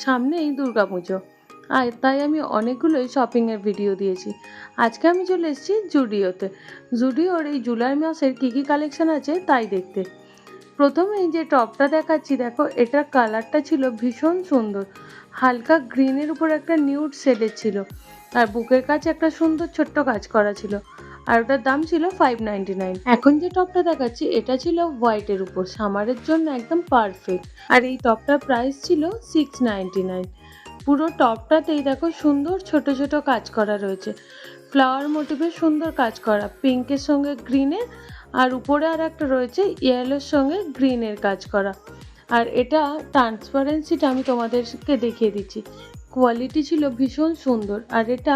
সামনেই দুর্গাপুজো, আর তাই আমি অনেকগুলোই শপিংয়ের ভিডিও দিয়েছি। আজকে আমি চলে এসেছি জুডিওতে। জুডিওর এই জুলাই মাসের কী কী কালেকশান আছে তাই দেখতে। প্রথমেই যে টপটা দেখাচ্ছি, দেখো এটার কালারটা ছিল ভীষণ সুন্দর, হালকা গ্রিনের উপর একটা নিউড শেডের ছিল, আর বুকের কাছে একটা সুন্দর ছোট্ট কাজ করা ছিল, আর ওটার দাম ছিল 599। এখন যে টপটা দেখাচ্ছি এটা ছিল হোয়াইটের উপর, সামারের জন্য একদম পারফেক্ট, আর এই টপটার প্রাইস ছিল 699। পুরো টপটাতেই দেখো সুন্দর ছোট ছোট কাজ করা রয়েছে, ফ্লাওয়ার মোটিভের সুন্দর কাজ করা, পিঙ্কের সঙ্গে গ্রিনের, আর উপরে আর একটা রয়েছে ইয়েলোর সঙ্গে গ্রিনের কাজ করা। আর এটা ট্রান্সপারেন্সিটা আমি তোমাদেরকে দেখিয়ে দিচ্ছি, কোয়ালিটি ছিল ভীষণ সুন্দর। আর এটা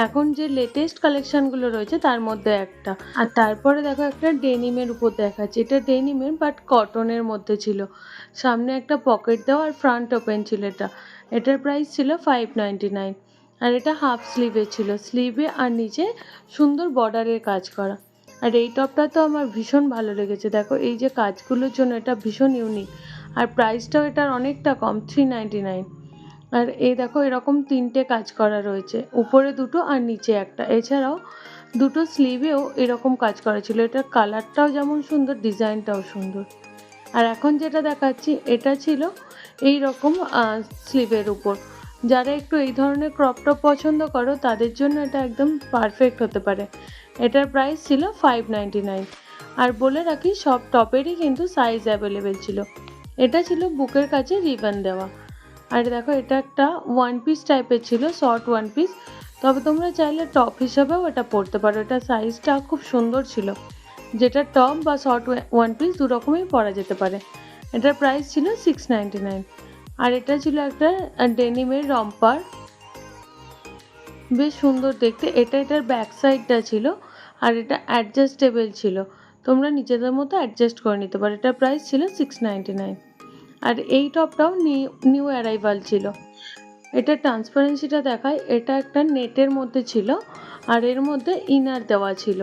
এখন যে লেটেস্ট কালেকশানগুলো রয়েছে তার মধ্যে একটা। আর তারপরে দেখো একটা ডেনিমের উপর দেখাচ্ছে, এটা ডেনিমের বাট কটনের মধ্যে ছিল, সামনে একটা পকেট দেওয়া আর ফ্রন্ট ওপেন ছিল। এটার প্রাইস ছিল 599। আর এটা হাফ স্লিভে ছিল, স্লিভে আর নিচে সুন্দর বর্ডারের কাজ করা। আর এই টপটা তো আমার ভীষণ ভালো লেগেছে, দেখো এই যে কাজগুলোর জন্য এটা ভীষণ ইউনিক, আর প্রাইসটাও এটার অনেকটা কম, 399। আর এই দেখো এরকম তিনটে কাজ করা রয়েছে, উপরে দুটো আর নিচে একটা, এছাড়াও দুটো স্লিভেও এরকম কাজ করা ছিল। এটার কালারটাও যেমন সুন্দর, ডিজাইনটাও সুন্দর। আর এখন যেটা দেখাচ্ছি এটা ছিল এই রকম স্লিভের উপর, যারা একটু এই ধরনের ক্রপ টপ পছন্দ করো তাদের জন্য এটা একদম পারফেক্ট হতে পারে। এটার প্রাইস ছিল 599। আর বলে রাখি সব টপেরই কিন্তু সাইজ অ্যাভেলেবেল ছিল। এটা ছিল বুকের কাছে রিবন দেওয়া। আর দেখো এটা একটা ওয়ান পিস টাইপের ছিল, শর্ট ওয়ান পিস, তবে তোমরা চাইলে টপ হিসাবেও এটা পরতে পারো। এটা সাইজটা খুব সুন্দর ছিল, যেটা টপ বা শর্ট ওয়ান পিস দু রকমই পরা যেতে পারে। এটার প্রাইস ছিল 699। আর এটা ছিল একটা ডেনিমের রম্পার, বেশ সুন্দর দেখতে। এটার ব্যাক সাইডটা ছিল, আর এটা অ্যাডজাস্টেবল ছিল, তোমরা নিজেদের মতো অ্যাডজাস্ট করে নিতে পারো। এটার প্রাইস ছিল 699। আর এই টপটাও নিউ অ্যারাইভাল ছিল। এটা ট্রান্সপারেন্সিটা দেখায়, এটা একটা নেটের মধ্যে ছিল, আর এর মধ্যে ইনার দেওয়া ছিল,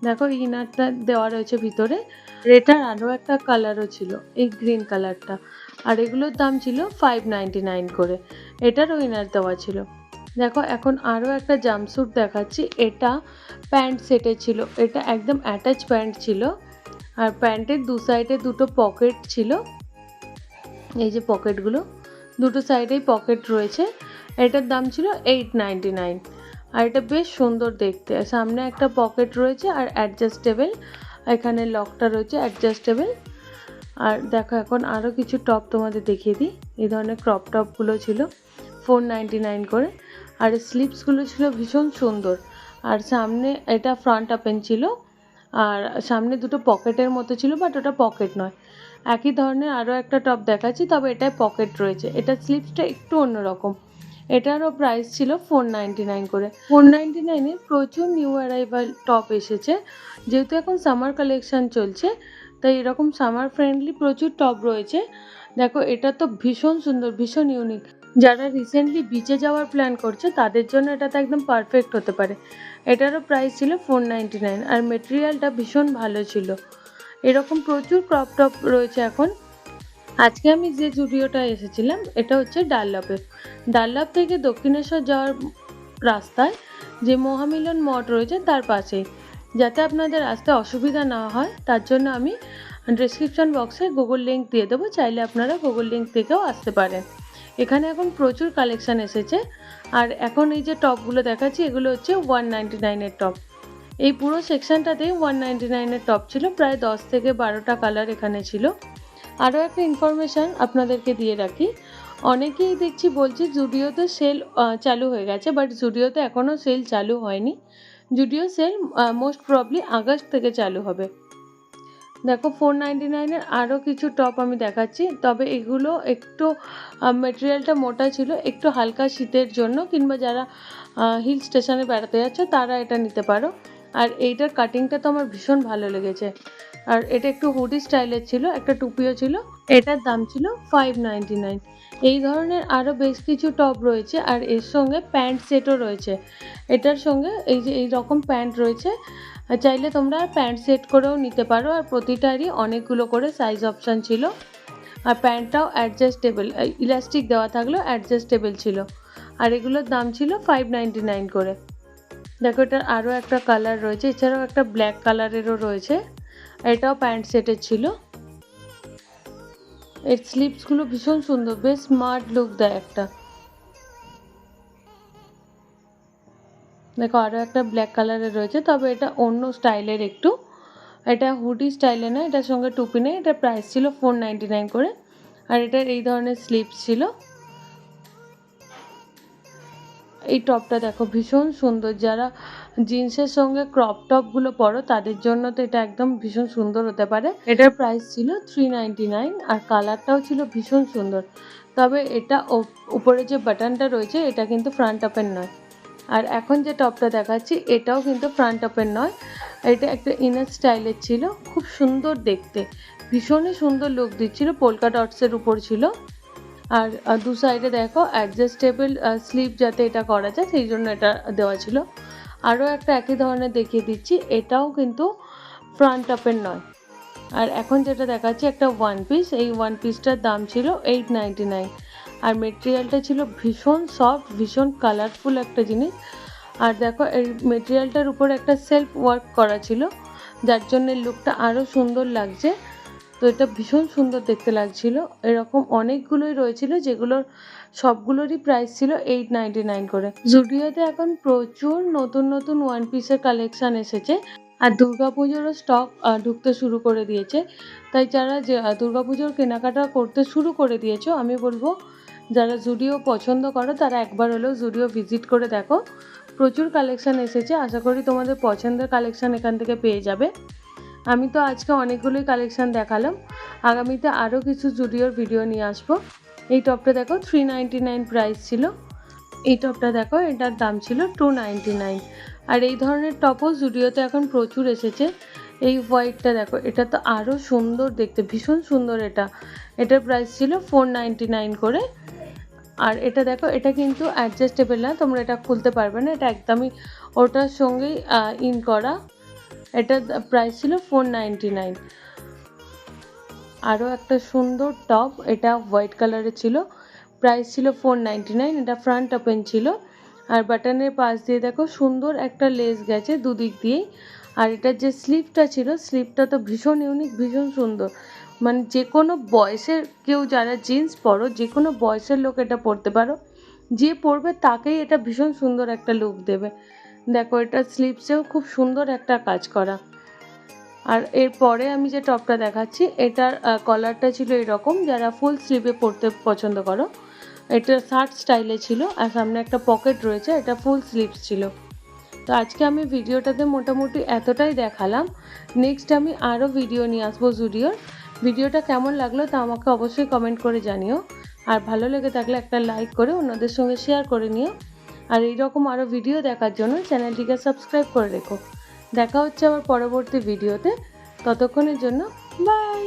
দেখো ইনারটা দেওয়া রয়েছে ভিতরে। এটার আরও একটা কালারও ছিল, এই গ্রিন কালারটা, আর এগুলোর দাম ছিল 599 করে। এটারও ইনার দেওয়া ছিল। দেখো এখন আরও একটা জাম্পস্যুট দেখাচ্ছি, এটা প্যান্ট সেটে ছিল, এটা একদম অ্যাটাচ প্যান্ট ছিল, আর প্যান্টের দু সাইডে দুটো পকেট ছিল, এই যে পকেটগুলো, দুটো সাইডেই পকেট রয়েছে। এটার দাম ছিল 899। আর এটা বেশ সুন্দর দেখতে, সামনে একটা পকেট রয়েছে আর অ্যাডজাস্টেবল, এখানে লকটা রয়েছে অ্যাডজাস্টেবল। আর দেখো এখন আরও কিছু টপ তোমাদের দেখিয়ে দিই। এই ধরনের ক্রপ টপগুলো ছিল 499 করে, আর স্লিভসগুলো ছিল ভীষণ সুন্দর। আর সামনে এটা ফ্রন্ট ওপেন ছিল, আর সামনে দুটো পকেটের মতো ছিল, বাট ওটা পকেট নয়। একই ধরনের আরও একটা টপ দেখাচ্ছি, তবে এটায় পকেট রয়েছে, এটা স্লিভসটা একটু অন্যরকম। এটারও প্রাইস ছিল 499 করে। 499-এ প্রচুর নিউ অ্যারাইভাল টপ এসেছে, যেহেতু এখন সামার কালেকশান চলছে, তাই এরকম সামার ফ্রেন্ডলি প্রচুর টপ রয়েছে। দেখো এটা তো ভীষণ সুন্দর, ভীষণ ইউনিক, যারা রিসেন্টলি বিচে যাওয়ার প্ল্যান করছে তাদের জন্য এটা তো একদম পারফেক্ট হতে পারে। এটারও প্রাইস ছিল 499, আর মেটেরিয়ালটা ভীষণ ভালো ছিল। এরকম প্রচুর ক্রপ টপ রয়েছে এখন। আজকে আমি যে জুডিওটা এসেছিলাম এটা হচ্ছে ডানলপ থেকে দক্ষিণেশ্বর যাওয়ার রাস্তায় যে মহামিলন মঠ রয়েছে তার পাশেই। যাতে আপনাদের আসতে অসুবিধা না হয় তার জন্য আমি ডেসক্রিপশন বক্সে গুগল লিঙ্ক দিয়ে দেবো, চাইলে আপনারা গুগল লিঙ্ক থেকেও আসতে পারেন। এখানে এখন প্রচুর কালেকশান এসেছে। আর এখন এই যে টপগুলো দেখাচ্ছি এগুলো হচ্ছে 199-এর টপ। এই পুরো সেকশনটাতেই 199-এর টপ ছিল, প্রায় 10 থেকে 12টা কালার এখানে ছিল। আরও একটা ইনফরমেশান আপনাদেরকে দিয়ে রাখি, অনেকেই দেখছি বলছে জুডিওতে সেল চালু হয়ে গেছে, বাট জুডিওতে এখনও সেল চালু হয়নি। Zudio sale most probably August থেকে চালু হবে। দেখো 499-এর আরও কিছু টপ আমি দেখাচ্ছি, তবে এগুলো একটু মেটেরিয়ালটা মোটা ছিল, একটু হালকা শীতের জন্য, কিংবা যারা হিল স্টেশনে বেড়াতে যাচ্ছে তারা এটা নিতে পারো। আর এইটার কাটিংটা তো আমার ভীষণ ভালো লেগেছে। আর এটা একটু হুডি স্টাইলের ছিল, একটা টুপিও ছিল। এটার দাম ছিল 599। এই ধরনের আরও বেশ কিছু টপ রয়েছে, আর এর সঙ্গে প্যান্ট সেটও রয়েছে। এটার সঙ্গে এই যে এই রকম প্যান্ট রয়েছে, চাইলে তোমরা প্যান্ট সেট করেও নিতে পারো। আর প্রতিটারই অনেকগুলো করে সাইজ অপশান ছিল। আর প্যান্টটাও অ্যাডজাস্টেবল, ইলাস্টিক দেওয়া থাকলেও অ্যাডজাস্টেবল ছিল। আর এগুলোর দাম ছিল 599 করে। দেখো এটার আরও একটা কালার রয়েছে, এছাড়াও একটা ব্ল্যাক কালারেরও রয়েছে, এটাও প্যান্ট সেটের ছিল। এর স্লিপসগুলো ভীষণ সুন্দর, বেশ স্মার্ট লুক দেয় একটা। দেখো আরও একটা ব্ল্যাক কালারের রয়েছে, তবে এটা অন্য স্টাইলের একটু, এটা হুডি স্টাইলে না, এটার সঙ্গে টুপি নেই। এটার প্রাইস ছিল 499 করে। আর এটার এই ধরনের স্লিপস ছিল। এই টপটা দেখো ভীষণ সুন্দর, যারা জিন্সের সঙ্গে ক্রপ টপগুলো পরো তাদের জন্য তো এটা একদম ভীষণ সুন্দর হতে পারে। এটার প্রাইস ছিল 399 আর কালারটাও ছিল ভীষণ সুন্দর। তবে এটা উপরে যে বাটনটা রয়েছে এটা কিন্তু ফ্রন্ট ওপেন নয়। আর এখন যে টপটা দেখাচ্ছি এটাও কিন্তু ফ্রন্ট ওপেন নয়, এটা একটা ইনার স্টাইলের ছিল, খুব সুন্দর দেখতে, ভীষণই সুন্দর লুক দিচ্ছিল, পোলকা ডটসের উপর ছিল। আর দু সাইডে দেখো অ্যাডজাস্টেবল স্লিপ যাতে এটা করা যায় সেই জন্য এটা দেওয়া ছিল। আরও একটা একই ধরনের দেখিয়ে দিচ্ছি, এটাও কিন্তু ফ্রন্ট ওপেন নয়। আর এখন যেটা দেখাচ্ছি একটা ওয়ান পিস, এই ওয়ান পিসটার দাম ছিল 899। আর মেটেরিয়ালটা ছিল ভীষণ সফট, ভীষণ কালারফুল একটা জিনিস। আর দেখো এই মেটেরিয়ালটার উপর একটা সেলফ ওয়ার্ক করা ছিল, যার জন্য লুকটা আরও সুন্দর লাগছে। তো এটা ভীষণ সুন্দর দেখতে লাগছিল। এরকম অনেকগুলোই রয়েছিল যেগুলোর সবগুলোরই প্রাইস ছিল 899 করে। জুডিওতে এখন প্রচুর নতুন নতুন ওয়ান পিসের কালেকশান এসেছে, আর দুর্গাপুজোরও স্টক ঢুকতে শুরু করে দিয়েছে। তাই যারা যে দুর্গাপুজোর কেনাকাটা করতে শুরু করে দিয়েছো, আমি বলবো যারা জুডিও পছন্দ করো তারা একবার হলেও জুডিও ভিজিট করে দেখো। প্রচুর কালেকশান এসেছে, আশা করি তোমাদের পছন্দের কালেকশান এখান থেকে পেয়ে যাবে। আমি তো আজকে অনেকগুলোই কালেকশান দেখালাম, আগামীতে আরও কিছু জুডিওর ভিডিও নিয়ে আসবো। এই টপটা দেখো 399 প্রাইস ছিল। এই টপটা দেখো এটার দাম ছিল 299। আর এই ধরনের টপও জুডিওতে এখন প্রচুর এসেছে। এই হোয়াইটটা দেখো, এটা তো আরও সুন্দর দেখতে, ভীষণ সুন্দর এটা। এটার প্রাইস ছিল 499 করে। আর এটা দেখো, এটা কিন্তু অ্যাডজাস্টেবল না, তোমরা এটা খুলতে পারবে না, এটা একদমই ওটার সঙ্গেই ইন করা। এটার প্রাইস ছিল 499। আরও একটা সুন্দর টপ, এটা হোয়াইট কালারের ছিল, প্রাইস ছিল 499। এটা ফ্রন্ট ওপেন ছিল। আর বাটনের পাশ দিয়ে দেখো সুন্দর একটা লেস গেছে দুদিক দিয়েই। আর এটার যে স্লিপটা ছিল, স্লিপটা তো ভীষণ ইউনিক, ভীষণ সুন্দর। মানে যে কোনো বয়সের কেউ যারা জিন্স পরো, যে কোনো বয়সের লোক এটা পরতে পারো, যে পরবে তাকেই এটা ভীষণ সুন্দর একটা লুক দেবে। দেখো এটা স্লিপসেও খুব সুন্দর একটা কাজ করা। আর এরপরে আমি যে টপটা দেখাচ্ছি এটার কলারটা ছিল এরকম, যারা ফুল স্লিভে পরতে পছন্দ করো। এটা শার্ট স্টাইলে ছিল, আর সামনে একটা পকেট রয়েছে, এটা ফুল স্লিভস ছিল। তো আজকে আমি ভিডিওটাতে মোটামুটি এতটাই দেখালাম। নেক্সট আমি আরও ভিডিও নিয়ে আসবো জুডিওর। ভিডিওটা কেমন লাগলো তা আমাকে অবশ্যই কমেন্ট করে জানিও। আর ভালো লেগে থাকলে একটা লাইক করে অন্যদের সঙ্গে শেয়ার করে নিও। আর এইরকম আরও ভিডিও দেখার জন্য চ্যানেলটিকে সাবস্ক্রাইব করে রেখো। দেখা হচ্ছে আবার পরবর্তী ভিডিওতে, ততক্ষণের জন্য বাই।